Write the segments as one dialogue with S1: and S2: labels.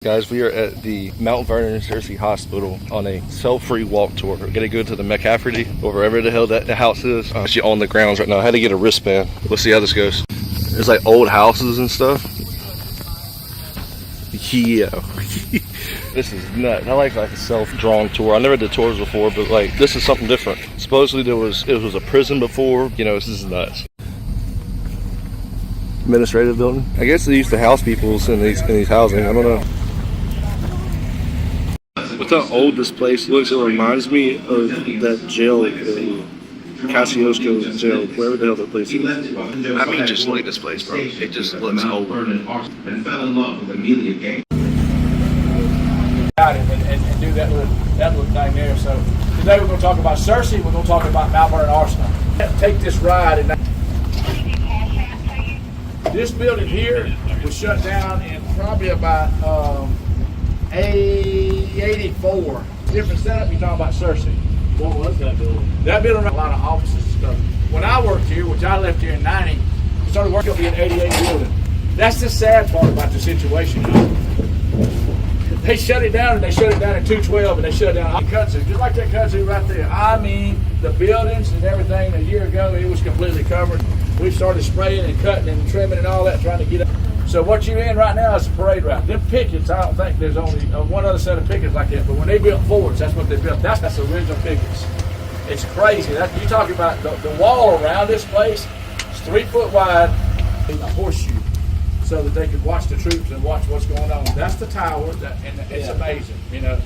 S1: Guys, we are at the Mount Vernon Searcy Hospital on a cell-free walk tour. We're gonna go to the McCafferty, or wherever the hell that the house is. Actually on the grounds right now. I had to get a wristband. Let's see how this goes. There's like old houses and stuff. Yeah. This is nuts. I like a self-drawn tour. I never did tours before, but like this is something different. Supposedly it was a prison before. You know, this is nuts. Administrative building. I guess they used to house people in these housing. I don't know. With how old this place looks, it reminds me of that jail in Kosciuszko jail, wherever the hell that place is. I mean, just look at this place, bro. It just looks old. And fell in love with Amelia Gay.
S2: And do that little thing there. So today we're going to talk about Searcy. We're going to talk about Mount Vernon Arsenal. Take this ride. And this building here was shut down in probably about 84. Different setup. You're talking about Searcy.
S3: What was that building?
S2: That building had a lot of offices and stuff. When I worked here, which I left here in 90, I started working in 88 building. That's the sad part about the situation. They shut it down, and they shut it down in 212, and they shut it down kudzu, just like that kudzu right there. I mean, the buildings and everything a year ago, it was completely covered. We started spraying and cutting and trimming and all that, trying to get up. So what you're in right now is a parade route. Them pickets, I don't think there's only one other set of pickets like that, but when they built forts, that's what they built. That's the original pickets. It's crazy. You're talking about the wall around this place is 3 foot wide, a horseshoe, so that they could watch the troops and watch what's going on. That's the tower, and it's amazing. You know,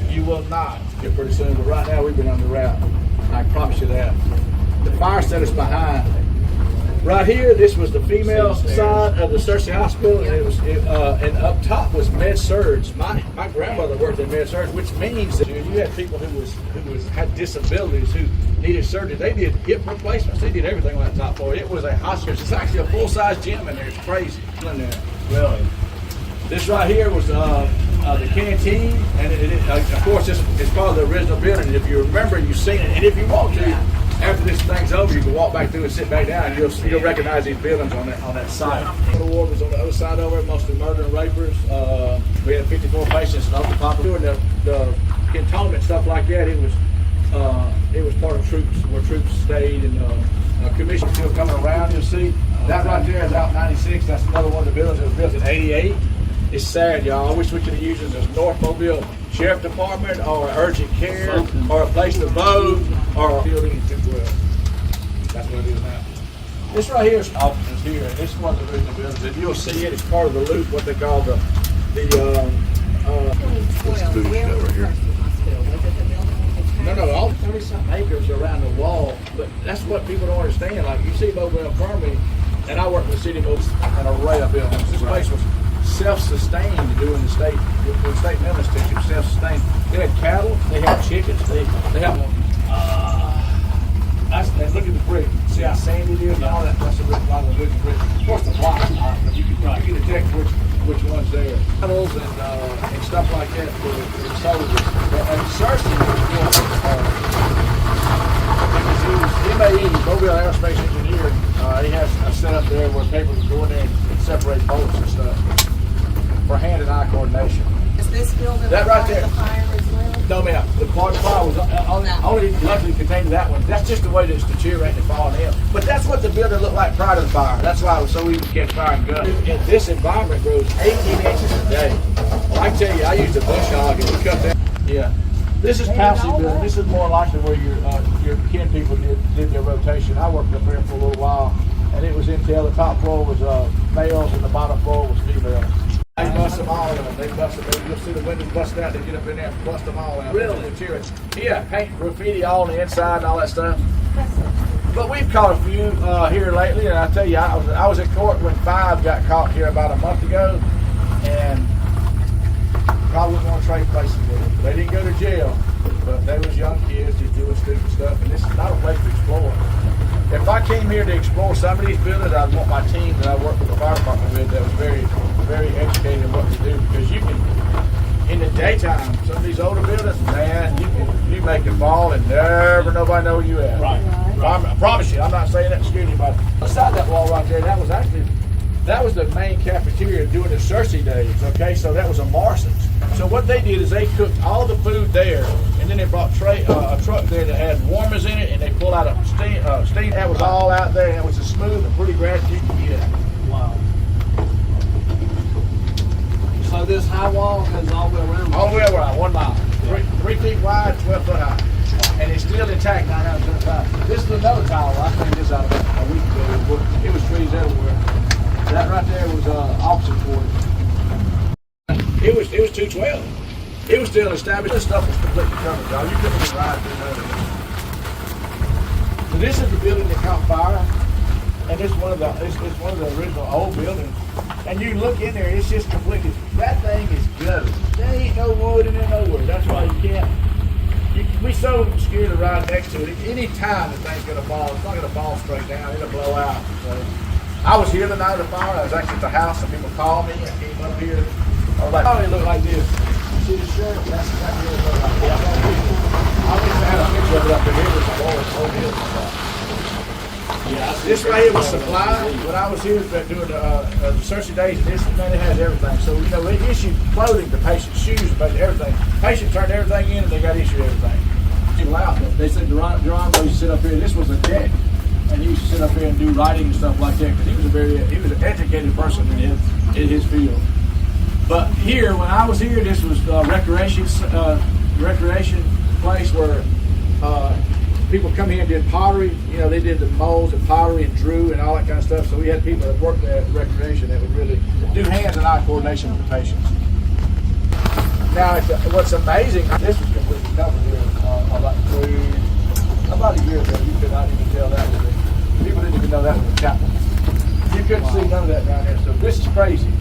S2: you will not get pretty soon, but right now we've been on the route. I promise you that. The fire center's behind. Right here, this was the female side of the Searcy Hospital, and and up top was med surg. My grandmother worked in med surg, which means that you had people who had disabilities who needed surgery. They did hip replacements. They did everything on that top floor. It was a hospital. It's actually a full-size gym in there. It's crazy in there. Really. This right here was the canteen, and of course, it's part of the original building. And if you remember, you've seen it, and if you want to. After this thing's over, you can walk back through and sit back down, and you'll recognize these buildings on that site. The ward was on the other side over it, mostly murder and rapers. We had 54 patients and off the top. Doing the cantonment stuff like that, it was part of troops where troops stayed, and commission still coming around. You'll see that right there is out 96. That's another one of the buildings that was built in 88. It's sad, y'all. I wish we could have used it as North Mobile Sheriff Department or urgent care or a place to vote or a building in 212. That's what it is now. This right here is offices here, and this is one of the original buildings. And you'll see it. It's part of the loop, what they call the
S4: 2012. Where was the hospital? Was it the building?
S2: No, all 30-something acres around the wall. But that's what people don't understand. Like you see Mobile Infirmary, and I work in the city of an array of buildings. This place was self-sustained doing the state mental institute, self-sustained. They had cattle, they had chickens, they had and look at the brick. See how sandy it is and all that. That's a lot of the original brick. Of course, the blocks are, but you can detect which one's there. Metals and stuff like that for the soldiers. And Searcy MAE, Mobile Aerospace Engineer. He has a setup there where people can go in there and separate bolts and stuff for hand and eye coordination.
S4: Is this building
S2: that right there?
S4: The fire as well?
S2: No, ma'am. The part of the fire was only luckily contained to that one. That's just the way that it's deteriorating and falling in. But that's what the building looked like prior to the fire. That's why it was so easy to catch fire and gun. And this environment grows 18 inches a day. Well, I can tell you, I used a bush hog and we cut that. Yeah. This is Pouncey building. This is more likely where your kin people did their rotation. I worked up here for a little while, and it was until the top floor was males and the bottom floor was females. They bust them all out. You'll see the windows busted out. They get up in there and bust them all out. Really? Yeah, paint graffiti all on the inside and all that stuff. But we've caught a few here lately, and I tell you, I was at court when 5 got caught here about a month ago, and probably wouldn't want to trade places with them. They didn't go to jail, but they was young kids just doing stupid stuff, and this is not a place to explore. If I came here to explore some of these buildings, I'd want my team that I work with the fire department with that was very, very educated in what to do, because you can, in the daytime, some of these older buildings, man, you make it fall and never nobody know where you at. Right. I promise you, I'm not saying that to scare anybody. Beside that wall right there, that was actually That was the main cafeteria during the Searcy days, okay? So that was a Marston's. So what they did is they cooked all the food there, and then they brought a truck there that had warmers in it, and they pulled out a steam. That was all out there, and it was as smooth and pretty grass you can get.
S3: Wow. So this high wall goes all the way around?
S2: All the way around, 1 mile. 3 feet wide, 12 foot high. And it's still intact 9 out of 10 times. This is another tower. I cleaned this out a week ago. It was trees everywhere. That right there was opposite quarters. It was 212. It was still established. This stuff was completely covered, y'all. You couldn't even ride through none of it. So this is the building that caught fire, and it's one of the original old buildings. And you look in there, it's just completely. That thing is gutted. There ain't no wood in there nowhere. That's why you can't. We so scared to ride next to it. Any time the thing's gonna fall, it's not gonna fall straight down. It'll blow out. So, I was here the night of the fire. I was actually at the house, and people called me. I came up here. I was like, oh, it looked like this. See the shirt? That's exactly what it looked like. I wish I had a picture of it up in here with my whole building. Yeah, this right here was supply. When I was here doing the Searcy days, this man, it has everything. So they issued clothing to patients, shoes, everything. Patients turned everything in, and they got issued everything. They said Geronimo used to sit up here. This was a deck, and he used to sit up here and do writing and stuff like that because he was an educated person in his field. But here, when I was here, this was a recreation place where people come here and did pottery. They did the molds and pottery and drew and all that kind of stuff. So we had people that worked there at recreation that would really do hands and eye coordination with the patients. Now, what's amazing, this was completely covered here about a year ago. You could not even tell that was it. People didn't even know that was a chapel. You couldn't see none of that down there. So this is crazy.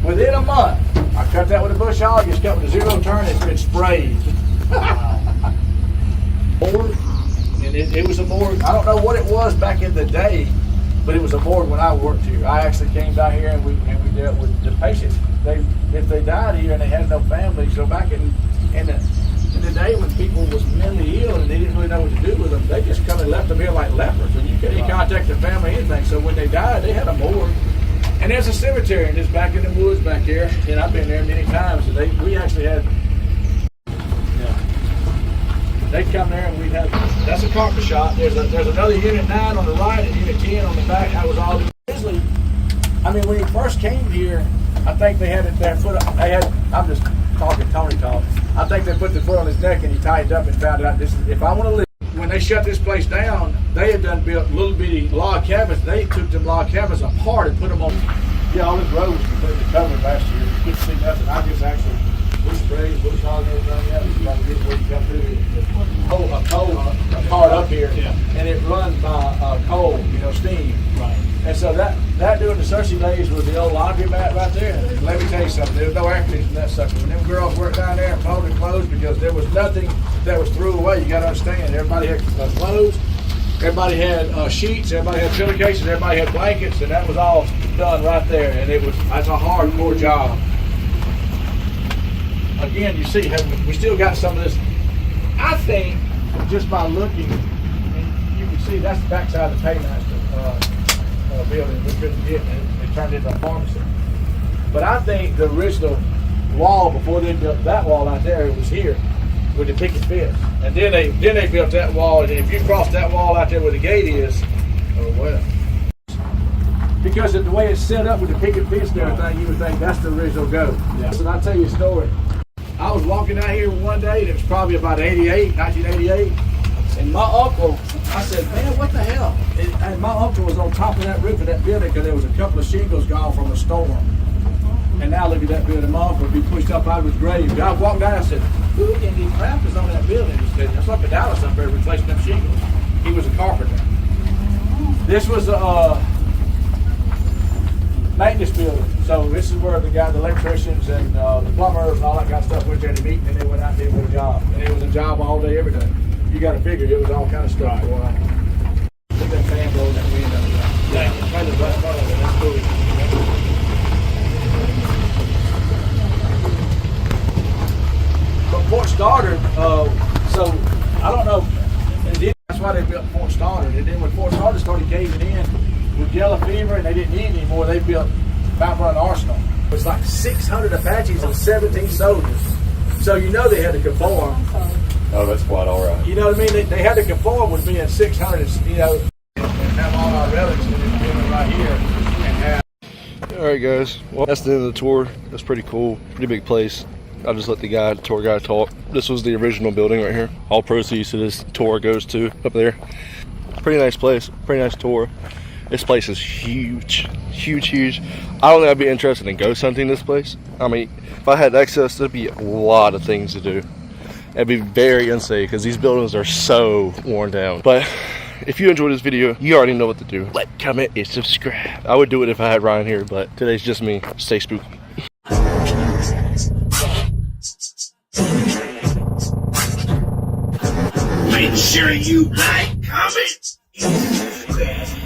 S2: Within a month, I cut that with a bush hog, just cut with a zero turn, it's been sprayed. Morgue, and it was a morgue. I don't know what it was back in the day, but it was a morgue when I worked here. I actually came down here and we dealt with the patients. If they died here and they had no family, so back in the day when people was mentally ill and they didn't really know what to do with them, they just come and left them here like lepers, and you couldn't contact the family or anything. So when they died, they had a morgue. And there's a cemetery, and it's back in the woods back here, and I've been there many times. And we actually had, they'd come there and we'd have, that's a carpet shop. There's another Unit 9 on the right and Unit 10 on the back. That was all originally. I mean, when he first came here, I think they had their foot. I'm just talking Tony talk. I think they put the foot on his neck and he tightened up and found out this is if I want to live. When they shut this place down, they had built little bitty log cabins. They took them log cabins apart and put them on. Yeah, all this road was completely covered last year. You couldn't see nothing. I just actually sprayed, bush hog, everything. Yeah, it's about to get where you come through. A coal part up here, and it runs by coal, steam. Right. And so that during the Searcy days was the old laundry mat right there. And let me tell you something, there was no air conditioning in that sucker. When them girls worked down there and folded clothes because there was nothing that was threw away. You got to understand, everybody had clothes, everybody had sheets, everybody had pillowcases, everybody had blankets, and that was all done right there. And that's a hardcore job. Again, you see, we still got some of this. I think just by looking, and you can see that's the backside of the paymaster building. We couldn't get it. It turned into a pharmacy. But I think the original wall before they built that wall out there, it was here with the picket fence. And then they built that wall, and if you cross that wall out there where the gate is, oh well. Because of the way it's set up with the picket fence and everything, you would think that's the original go. Yeah. So I'll tell you a story. I was walking out here one day, and it was probably about 1988, and my uncle, I said, man, what the hell? And my uncle was on top of that roof of that building because there was a couple of shingles gone from a storm. And now look at that building. My uncle would be pushed up out of his grave. I walked down and said, who in the crap is on that building? He said, it's like a Dallas up there replacing them shingles. He was a carpenter. This was a maintenance building. So this is where the electricians and the plumbers and all that kind of stuff went there to meet, and they went out there with a job. And it was a job all day, every day. You got to figure it was all kind of stuff going on. Look at that fan blowing that wind up there. Yeah, right in the front of it. That's cool. But Fort Stoddard, so I don't know. And then that's why they built Fort Stoddard. And then when Fort Stoddard started caving in with yellow fever and they didn't need anymore, they built Mount Vernon Arsenal. It was like 600 Apaches and 17 soldiers. So you know they had to conform.
S5: Oh, that's quite all right.
S2: You know what I mean? They had to conform with being 600, you know, and have all our relics in it right here. And have.
S1: Alright guys, well that's the end of the tour. That's pretty cool, pretty big place. I'll just let the tour guide talk. This was the original building right here. All proceeds to this tour goes to up there. Pretty nice place, pretty nice tour. This place is huge, huge. I don't think I'd be interested in ghost hunting this place. I mean, if I had access, there'd be a lot of things to do. It'd be very unsafe because these buildings are so worn down. But if you enjoyed this video, you already know what to do. Like, comment, and subscribe. I would do it if I had Ryan here, but today's just me. Stay spooky.
S6: Make sure you like, comment, and subscribe.